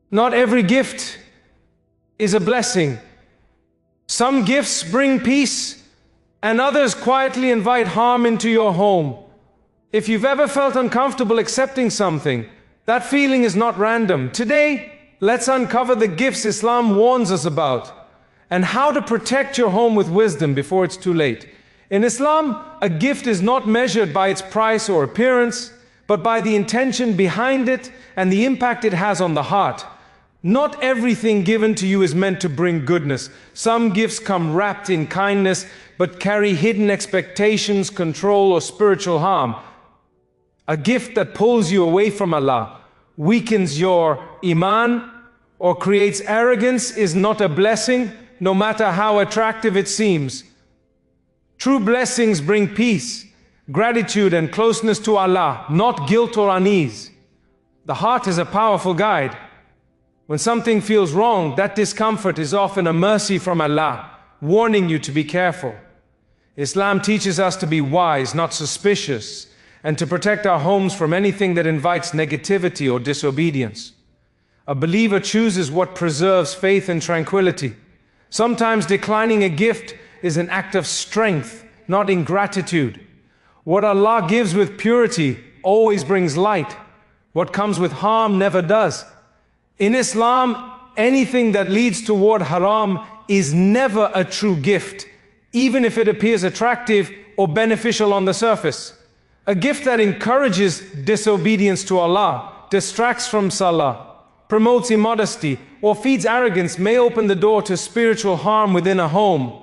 Not every gift is a blessing. Some gifts bring peace, and others quietly invite harm into your home. If you've ever felt uncomfortable accepting something, that feeling is not random. Today, let's uncover the gifts Islam warns us about, and how to protect your home with wisdom before it's too late. In Islam, a gift is not measured by its price or appearance, but by the intention behind it and the impact it has on the heart. Not everything given to you is meant to bring goodness. Some gifts come wrapped in kindness, but carry hidden expectations, control, or spiritual harm. A gift that pulls you away from Allah, weakens your iman, or creates arrogance is not a blessing, no matter how attractive it seems. True blessings bring peace, gratitude, and closeness to Allah, not guilt or unease. The heart is a powerful guide. When something feels wrong, that discomfort is often a mercy from Allah, warning you to be careful. Islam teaches us to be wise, not suspicious, and to protect our homes from anything that invites negativity or disobedience. A believer chooses what preserves faith and tranquility. Sometimes declining a gift is an act of strength, not ingratitude. What Allah gives with purity always brings light. What comes with harm never does. In Islam, anything that leads toward haram is never a true gift, even if it appears attractive or beneficial on the surface. A gift that encourages disobedience to Allah, distracts from salah, promotes immodesty, or feeds arrogance may open the door to spiritual harm within a home.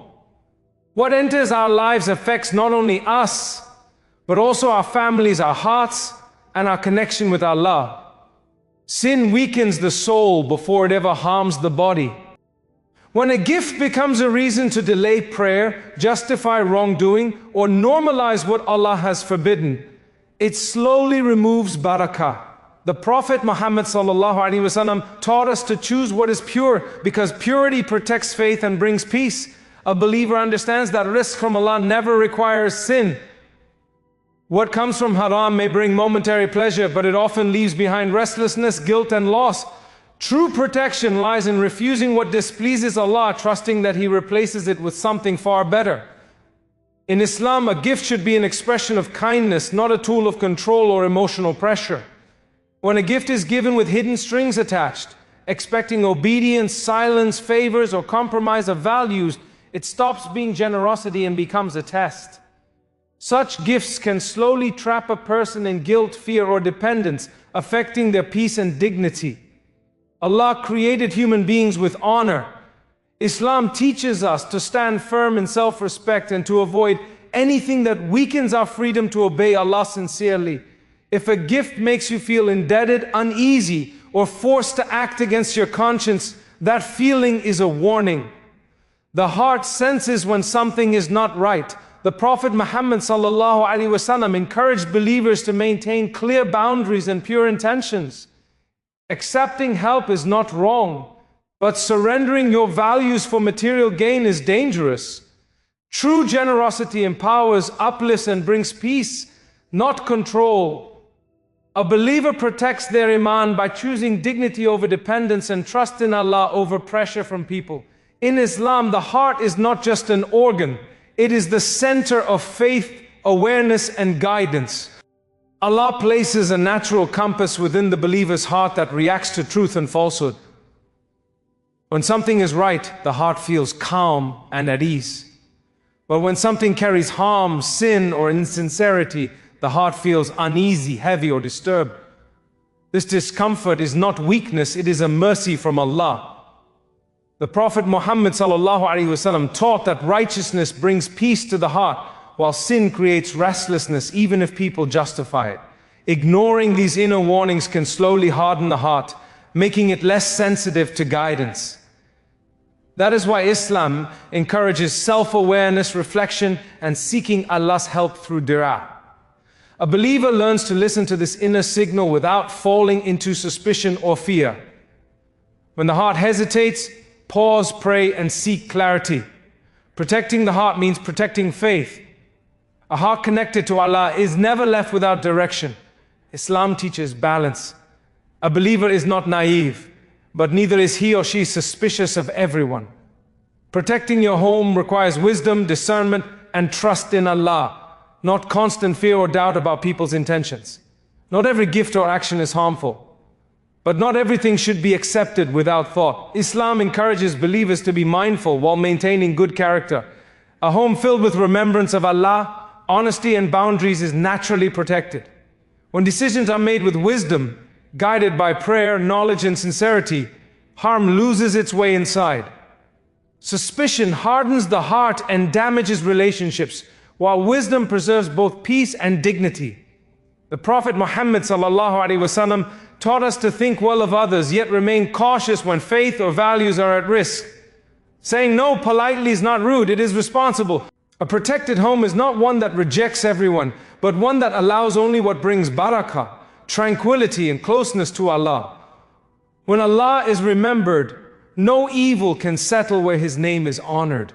What enters our lives affects not only us, but also our families, our hearts, and our connection with Allah. Sin weakens the soul before it ever harms the body. When a gift becomes a reason to delay prayer, justify wrongdoing, or normalize what Allah has forbidden, it slowly removes barakah. The Prophet Muhammad Sallallahu Alayhi Wasallam taught us to choose what is pure, because purity protects faith and brings peace. A believer understands that rizq from Allah never requires sin. What comes from haram may bring momentary pleasure, but it often leaves behind restlessness, guilt, and loss. True protection lies in refusing what displeases Allah, trusting that He replaces it with something far better. In Islam, a gift should be an expression of kindness, not a tool of control or emotional pressure. When a gift is given with hidden strings attached, expecting obedience, silence, favors, or compromise of values, it stops being generosity and becomes a test. Such gifts can slowly trap a person in guilt, fear, or dependence, affecting their peace and dignity. Allah created human beings with honor. Islam teaches us to stand firm in self-respect and to avoid anything that weakens our freedom to obey Allah sincerely. If a gift makes you feel indebted, uneasy, or forced to act against your conscience, that feeling is a warning. The heart senses when something is not right. The Prophet Muhammad Sallallahu Alayhi Wasallam encouraged believers to maintain clear boundaries and pure intentions. Accepting help is not wrong, but surrendering your values for material gain is dangerous. True generosity empowers, uplifts, and brings peace, not control. A believer protects their iman by choosing dignity over dependence and trust in Allah over pressure from people. In Islam, the heart is not just an organ. It is the center of faith, awareness, and guidance. Allah places a natural compass within the believer's heart that reacts to truth and falsehood. When something is right, the heart feels calm and at ease. But when something carries harm, sin, or insincerity, the heart feels uneasy, heavy, or disturbed. This discomfort is not weakness, it is a mercy from Allah. The Prophet Muhammad Sallallahu Alayhi Wasallam taught that righteousness brings peace to the heart, while sin creates restlessness even if people justify it. Ignoring these inner warnings can slowly harden the heart, making it less sensitive to guidance. That is why Islam encourages self-awareness, reflection, and seeking Allah's help through dua. A believer learns to listen to this inner signal without falling into suspicion or fear. When the heart hesitates, pause, pray, and seek clarity. Protecting the heart means protecting faith. A heart connected to Allah is never left without direction. Islam teaches balance. A believer is not naive, but neither is he or she suspicious of everyone. Protecting your home requires wisdom, discernment, and trust in Allah, not constant fear or doubt about people's intentions. Not every gift or action is harmful, but not everything should be accepted without thought. Islam encourages believers to be mindful while maintaining good character. A home filled with remembrance of Allah, honesty, and boundaries is naturally protected. When decisions are made with wisdom, guided by prayer, knowledge, and sincerity, harm loses its way inside. Suspicion hardens the heart and damages relationships, while wisdom preserves both peace and dignity. The Prophet Muhammad Sallallahu Alayhi Wasallam taught us to think well of others, yet remain cautious when faith or values are at risk. Saying no politely is not rude, it is responsible. A protected home is not one that rejects everyone, but one that allows only what brings barakah, tranquility, and closeness to Allah. When Allah is remembered, no evil can settle where His name is honored.